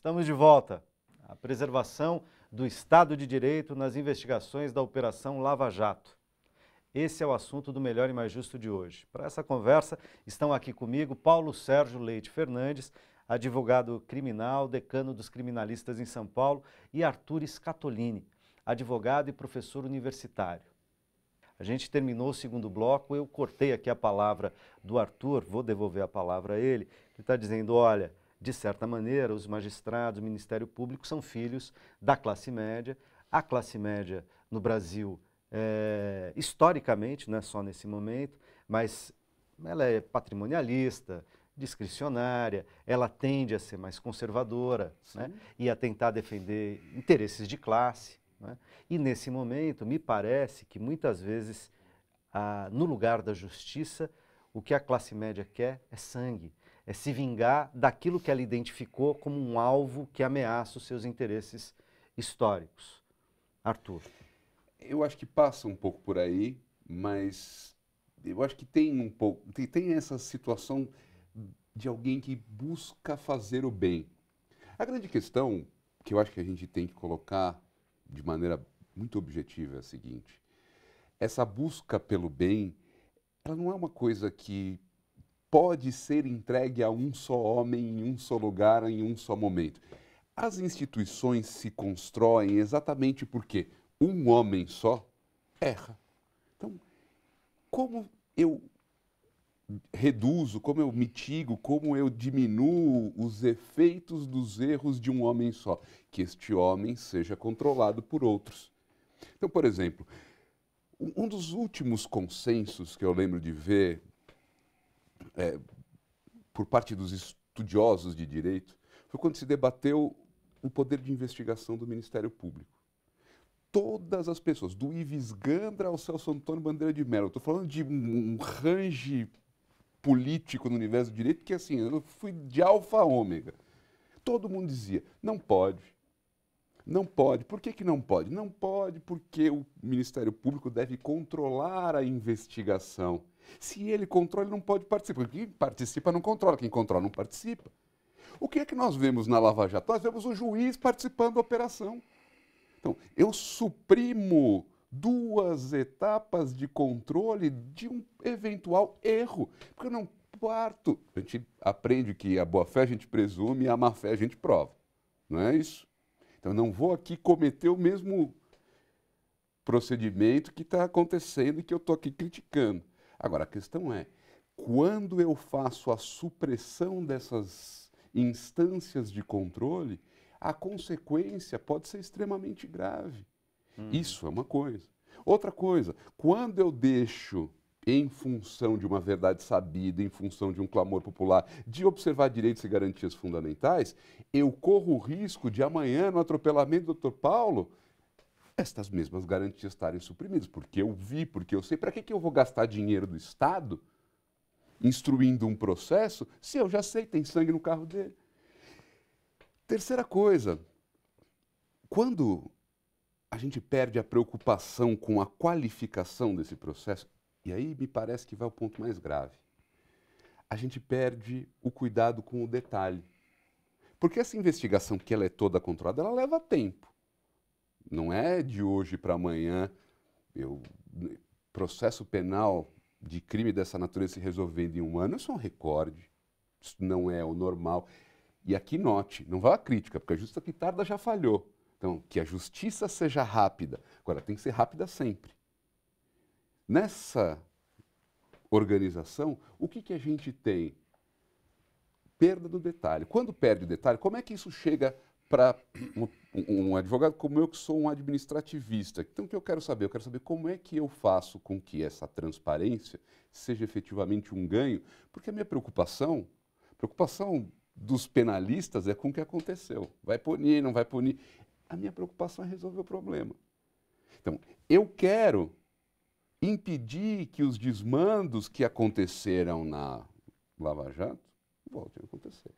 Estamos de volta. A preservação do Estado de Direito nas investigações da Operação Lava Jato. Esse é o assunto do Melhor e Mais Justo de hoje. Para essa conversa estão aqui comigo Paulo Sérgio Leite Fernandes, advogado criminal, decano dos criminalistas em São Paulo, e Arthur Scatolini, advogado e professor universitário. A gente terminou o segundo bloco, eu cortei aqui a palavra do Arthur, vou devolver a palavra a ele. Ele está dizendo, olha, de certa maneira, os magistrados, o Ministério Público são filhos da classe média. A classe média no Brasil, historicamente, não é só nesse momento, mas ela é patrimonialista, discricionária, ela tende a ser mais conservadora, né, e a tentar defender interesses de classe. Né? E nesse momento, me parece que muitas vezes, no lugar da justiça, o que a classe média quer é sangue, é se vingar daquilo que ela identificou como um alvo que ameaça os seus interesses históricos. Arthur. Eu acho que passa um pouco por aí, mas eu acho que tem um pouco, tem essa situação de alguém que busca fazer o bem. A grande questão que eu acho que a gente tem que colocar de maneira muito objetiva é a seguinte: essa busca pelo bem, ela não é uma coisa que pode ser entregue a um só homem, em um só lugar, em um só momento. As instituições se constroem exatamente porque um homem só erra. Então, como eu reduzo, como eu mitigo, como eu diminuo os efeitos dos erros de um homem só? Que este homem seja controlado por outros. Então, por exemplo, um dos últimos consensos que eu lembro de ver por parte dos estudiosos de direito foi quando se debateu o poder de investigação do Ministério Público. Todas as pessoas, do Ives Gandra ao Celso Antônio Bandeira de Mello, estou falando de um range político no universo do direito que, assim, eu fui de alfa a ômega. Todo mundo dizia, não pode. Não pode. Por que não pode? Não pode porque o Ministério Público deve controlar a investigação. Se ele controla, ele não pode participar. Quem participa não controla, quem controla não participa. O que é que nós vemos na Lava Jato? Nós vemos o juiz participando da operação. Então, eu suprimo duas etapas de controle de um eventual erro, porque eu não parto. A gente aprende que a boa-fé a gente presume e a má-fé a gente prova. Não é isso? Então, eu não vou aqui cometer o mesmo procedimento que está acontecendo e que eu estou aqui criticando. Agora, a questão é, quando eu faço a supressão dessas instâncias de controle, a consequência pode ser extremamente grave. Isso é uma coisa. Outra coisa, quando eu deixo, em função de uma verdade sabida, em função de um clamor popular, de observar direitos e garantias fundamentais, eu corro o risco de amanhã, no atropelamento do Dr. Paulo, estas mesmas garantias estarem suprimidas, porque eu vi, porque eu sei. Para que eu vou gastar dinheiro do Estado instruindo um processo se eu já sei, tem sangue no carro dele? Terceira coisa, quando a gente perde a preocupação com a qualificação desse processo, e aí me parece que vai o ponto mais grave, a gente perde o cuidado com o detalhe. Porque essa investigação, que ela é toda controlada, ela leva tempo. Não é de hoje para amanhã, processo penal de crime dessa natureza se resolvendo em um ano, isso é um recorde, isso não é o normal. E aqui note, não vá a crítica, porque a justiça que tarda já falhou. Então, que a justiça seja rápida. Agora, tem que ser rápida sempre. Nessa organização, o que a gente tem? Perda do detalhe. Quando perde o detalhe, como é que isso chega para um advogado como eu, que sou um administrativista? Então, o que eu quero saber? Eu quero saber como é que eu faço com que essa transparência seja efetivamente um ganho, porque a minha preocupação dos penalistas é com o que aconteceu. Vai punir, não vai punir. A minha preocupação é resolver o problema. Então, eu quero impedir que os desmandos que aconteceram na Lava Jato voltem a acontecer.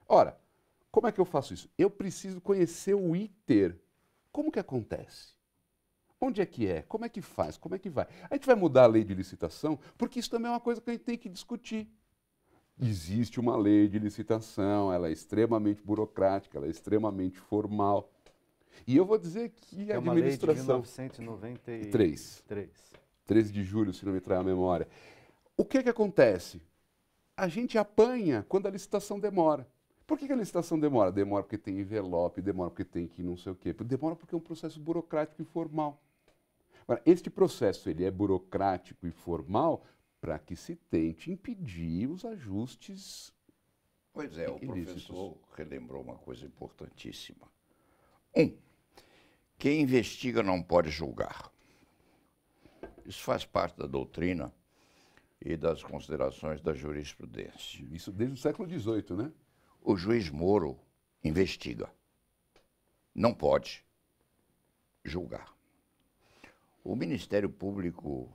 Ora, como é que eu faço isso? Eu preciso conhecer o iter. Como que acontece? Onde é que é? Como é que faz? Como é que vai? A gente vai mudar a lei de licitação, porque isso também é uma coisa que a gente tem que discutir. existe uma lei de licitação, ela é extremamente burocrática, ela é extremamente formal. E eu vou dizer que a administração... É uma lei de 1993. 13 de julho, se não me trai a memória. O que acontece? A gente apanha quando a licitação demora. Por que a licitação demora? Demora porque tem envelope, demora porque tem que não sei o quê. Demora porque é um processo burocrático e formal. Agora, este processo ele é burocrático e formal para que se tente impedir os ajustes. Pois é, o ilícitos. professor relembrou uma coisa importantíssima. Quem investiga não pode julgar. Isso faz parte da doutrina e das considerações da jurisprudência. Isso desde o século XVIII, né? O juiz Moro investiga. Não pode julgar. O Ministério Público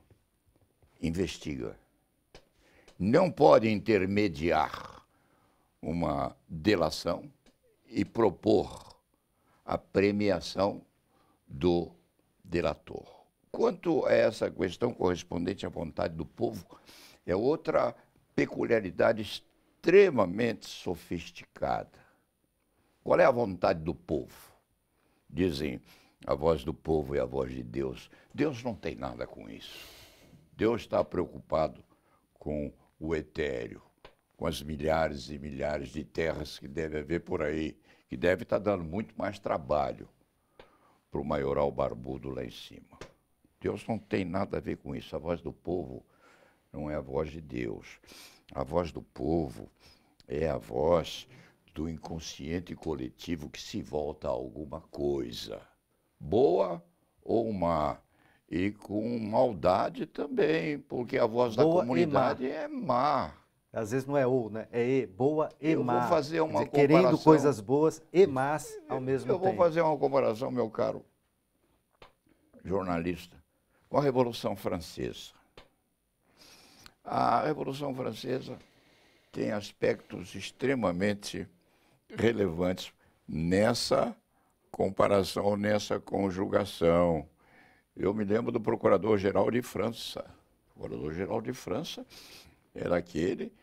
investiga. Não pode intermediar uma delação e propor a premiação do delator. Quanto a essa questão correspondente à vontade do povo, é outra peculiaridade extremamente sofisticada. Qual é a vontade do povo? Dizem, a voz do povo é a voz de Deus. Deus não tem nada com isso. Deus está preocupado com o etéreo, com as milhares e milhares de terras que deve haver por aí, que deve estar dando muito mais trabalho para o maioral barbudo lá em cima. Deus não tem nada a ver com isso. A voz do povo não é a voz de Deus. A voz do povo é a voz do inconsciente coletivo que se volta a alguma coisa, boa ou má, e com maldade também, porque a voz Boa da comunidade é má. Às vezes não é ou, né? É e, boa e Eu má. vou fazer uma Quer dizer, querendo comparação. coisas boas e más ao mesmo Eu tempo. vou fazer uma comparação, meu caro jornalista, com a Revolução Francesa. A Revolução Francesa tem aspectos extremamente relevantes nessa comparação, nessa conjugação. Eu me lembro do Procurador-Geral de França. O Procurador-Geral de França era aquele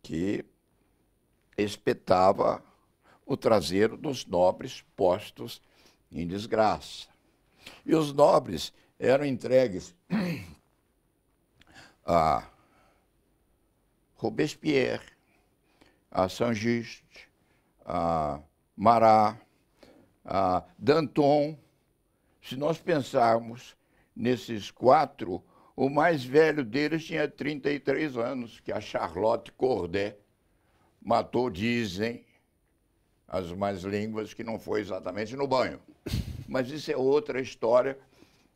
que espetava o traseiro dos nobres postos em desgraça. E os nobres eram entregues a Robespierre, a Saint-Just, a Marat, a Danton. Se nós pensarmos nesses quatro, o mais velho deles tinha 33 anos, que a Charlotte Corday matou, dizem as más línguas, que não foi exatamente no banho. Mas isso é outra história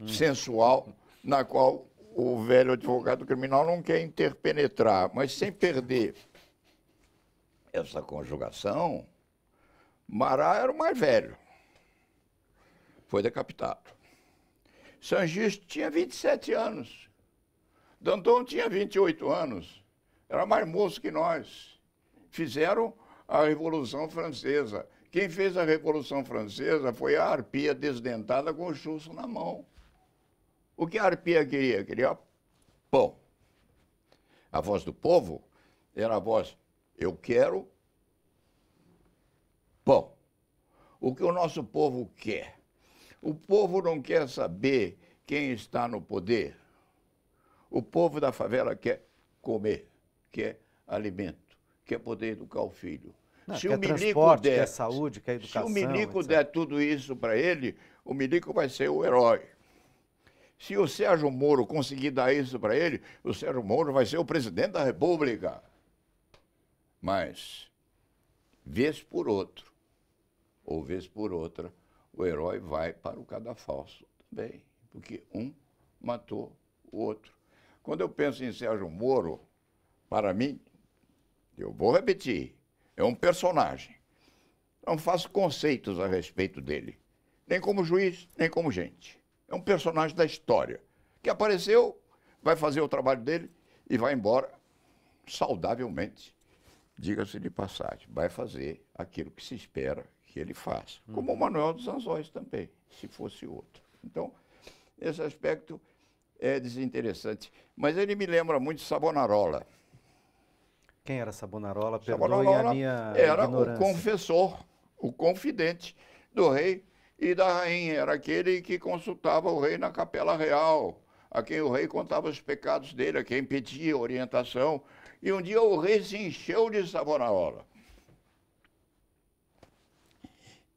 sensual, na qual o velho advogado criminal não quer interpenetrar, mas sem perder essa conjugação. Marat era o mais velho, foi decapitado. Saint-Just tinha 27 anos, Danton tinha 28 anos, era mais moço que nós. Fizeram a Revolução Francesa. Quem fez a Revolução Francesa foi a arpia desdentada com o chuço na mão. O que a arpia queria? Queria pão. A voz do povo era a voz, eu quero pão. O que o nosso povo quer? O povo não quer saber quem está no poder. O povo da favela quer comer, quer alimento, quer poder educar o filho. Não, Se quer o milico transporte, der, quer saúde, quer educação. se o milico etc. der tudo isso para ele, o milico vai ser o herói. Se o Sérgio Moro conseguir dar isso para ele, o Sérgio Moro vai ser o presidente da República. Mas, vez por outro, ou vez por outra, o herói vai para o cadafalso também, porque um matou o outro. Quando eu penso em Sérgio Moro, para mim, eu vou repetir, é um personagem. Não faço conceitos a respeito dele, nem como juiz, nem como gente. É um personagem da história, que apareceu, vai fazer o trabalho dele e vai embora saudavelmente. Diga-se de passagem, vai fazer aquilo que se espera que ele faça. Como o Manuel dos Anzóis também, se fosse outro. Então, esse aspecto é desinteressante. Mas ele me lembra muito Savonarola. Quem era Savonarola? Perdoe a Savonarola minha era o ignorância. confessor, o confidente do rei e da rainha. Era aquele que consultava o rei na capela real, a quem o rei contava os pecados dele, a quem pedia orientação. E um dia o rei se encheu de Savonarola.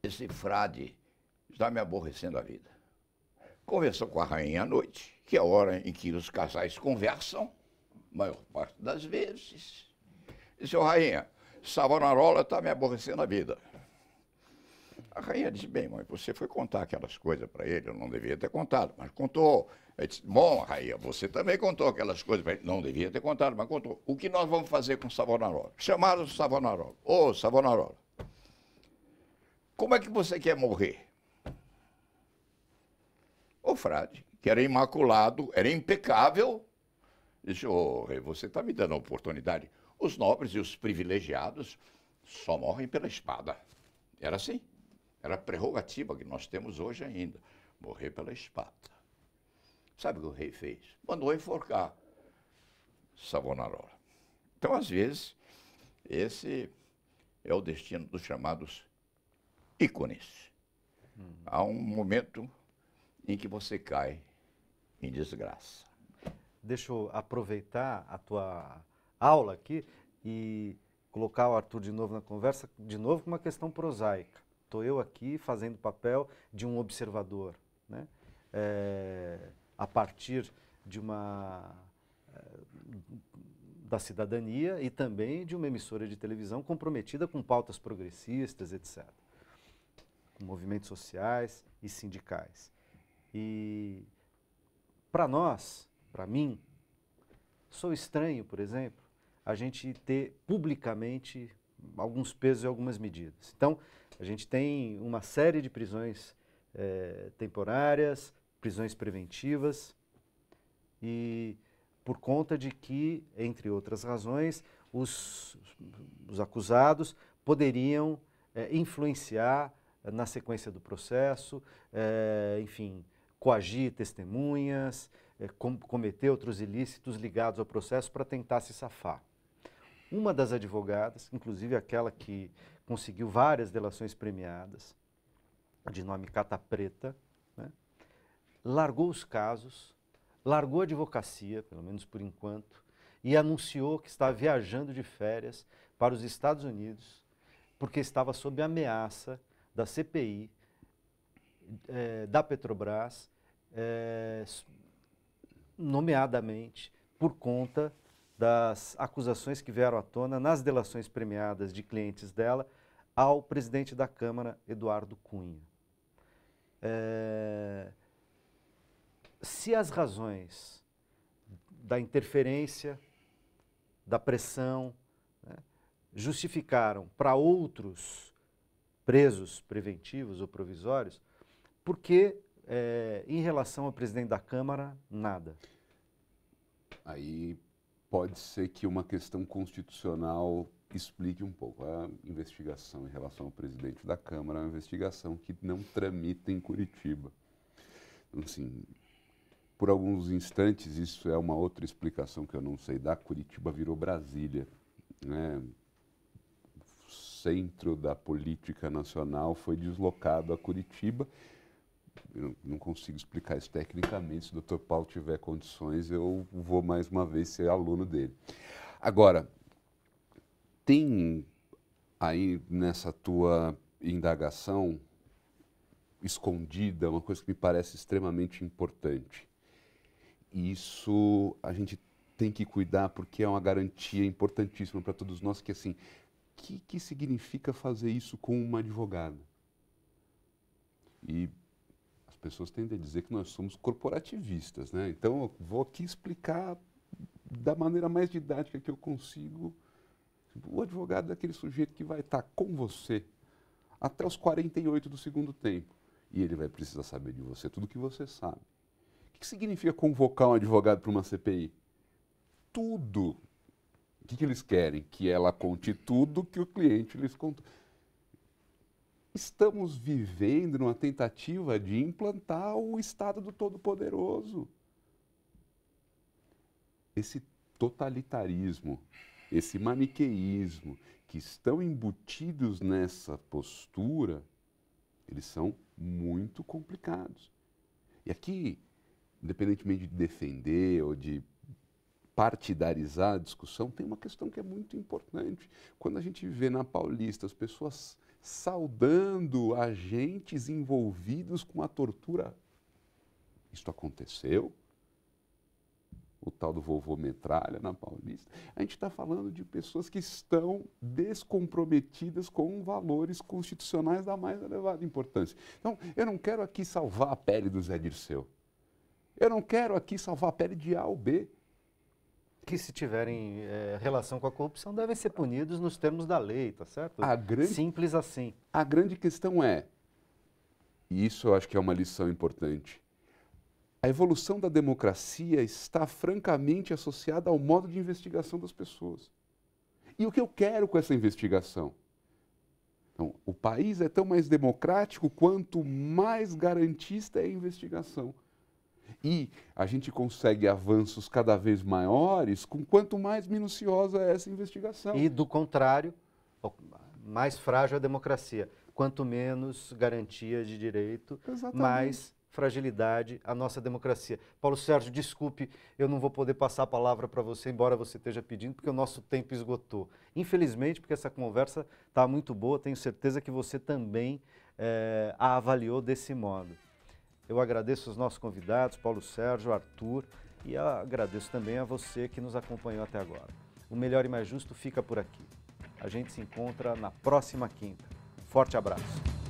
Esse frade está me aborrecendo a vida. Conversou com a rainha à noite, que é a hora em que os casais conversam, maior parte das vezes. Disse, ô rainha, Savonarola está me aborrecendo a vida. A rainha disse, bem, mãe, você foi contar aquelas coisas para ele, eu não devia ter contado, mas contou. Ele disse, bom, rainha, você também contou aquelas coisas para ele, não devia ter contado, mas contou. O que nós vamos fazer com Savonarola? Chamaram Savonarola. Ô, Savonarola, como é que você quer morrer? O frade, que era imaculado, era impecável, disse, ô rei, você está me dando a oportunidade. Os nobres e os privilegiados só morrem pela espada. Era assim. Era a prerrogativa que nós temos hoje ainda. Morrer pela espada. Sabe o que o rei fez? Mandou enforcar Savonarola. Então, às vezes, esse é o destino dos chamados ícones. Há um momento em que você cai em desgraça. Deixa eu aproveitar a tua aula aqui e colocar o Arthur de novo na conversa, de novo com uma questão prosaica. Estou eu aqui fazendo o papel de um observador, né? A partir de da cidadania e também de uma emissora de televisão comprometida com pautas progressistas, etc. Com movimentos sociais e sindicais. E para nós, para mim, sou estranho, por exemplo, a gente ter publicamente alguns pesos e algumas medidas. Então, a gente tem uma série de prisões temporárias, prisões preventivas, e por conta de que, entre outras razões, os acusados poderiam influenciar na sequência do processo, enfim, coagir testemunhas, cometer outros ilícitos ligados ao processo para tentar se safar. Uma das advogadas, inclusive aquela que conseguiu várias delações premiadas, de nome Cata Preta, né, largou os casos, largou a advocacia, pelo menos por enquanto, e anunciou que estava viajando de férias para os Estados Unidos, porque estava sob ameaça da CPI, da Petrobras, nomeadamente por conta das acusações que vieram à tona nas delações premiadas de clientes dela ao presidente da Câmara, Eduardo Cunha. Se as razões da interferência, da pressão, né, justificaram para outros presos preventivos ou provisórios, por que, em relação ao presidente da Câmara, nada? Aí pode ser que uma questão constitucional explique um pouco. A investigação em relação ao presidente da Câmara é uma investigação que não tramita em Curitiba. Então, assim, por alguns instantes, isso é uma outra explicação que eu não sei dar, Curitiba virou Brasília, né? O centro da política nacional foi deslocado a Curitiba. Eu não consigo explicar isso tecnicamente. Se o Dr. Paulo tiver condições, eu vou mais uma vez ser aluno dele. Agora, tem aí nessa tua indagação escondida uma coisa que me parece extremamente importante. E isso a gente tem que cuidar porque é uma garantia importantíssima para todos nós, que assim, o que significa fazer isso com uma advogada? E as pessoas tendem a dizer que nós somos corporativistas, né? Então, eu vou aqui explicar da maneira mais didática que eu consigo. O advogado é aquele sujeito que vai estar com você até os 48 do segundo tempo. E ele vai precisar saber de você tudo o que você sabe. O que significa convocar um advogado para uma CPI? Tudo. O que eles querem? Que ela conte tudo que o cliente lhes contou. Estamos vivendo numa tentativa de implantar o Estado do Todo-Poderoso. Esse totalitarismo esse maniqueísmo que estão embutidos nessa postura, eles são muito complicados. E aqui, independentemente de defender ou de partidarizar a discussão, tem uma questão que é muito importante. Quando a gente vê na Paulista as pessoas saudando agentes envolvidos com a tortura, isto aconteceu? O tal do vovô Metralha na Paulista, a gente está falando de pessoas que estão descomprometidas com valores constitucionais da mais elevada importância. Então, eu não quero aqui salvar a pele do Zé Dirceu. Eu não quero aqui salvar a pele de A ou B. Que se tiverem relação com a corrupção devem ser punidos nos termos da lei, tá certo? Simples assim. A grande questão é, e isso eu acho que é uma lição importante, a evolução da democracia está francamente associada ao modo de investigação das pessoas. E o que eu quero com essa investigação? Então, o país é tão mais democrático quanto mais garantista é a investigação. E a gente consegue avanços cada vez maiores com quanto mais minuciosa é essa investigação. E, do contrário, mais frágil a democracia. Quanto menos garantia de direito, mais fragilidade a nossa democracia. Paulo Sérgio, desculpe, eu não vou poder passar a palavra para você, embora você esteja pedindo, porque o nosso tempo esgotou. Infelizmente, porque essa conversa está muito boa, tenho certeza que você também a avaliou desse modo. Eu agradeço os nossos convidados, Paulo Sérgio, Arthur, e agradeço também a você que nos acompanhou até agora. O Melhor e Mais Justo fica por aqui. A gente se encontra na próxima quinta. Forte abraço.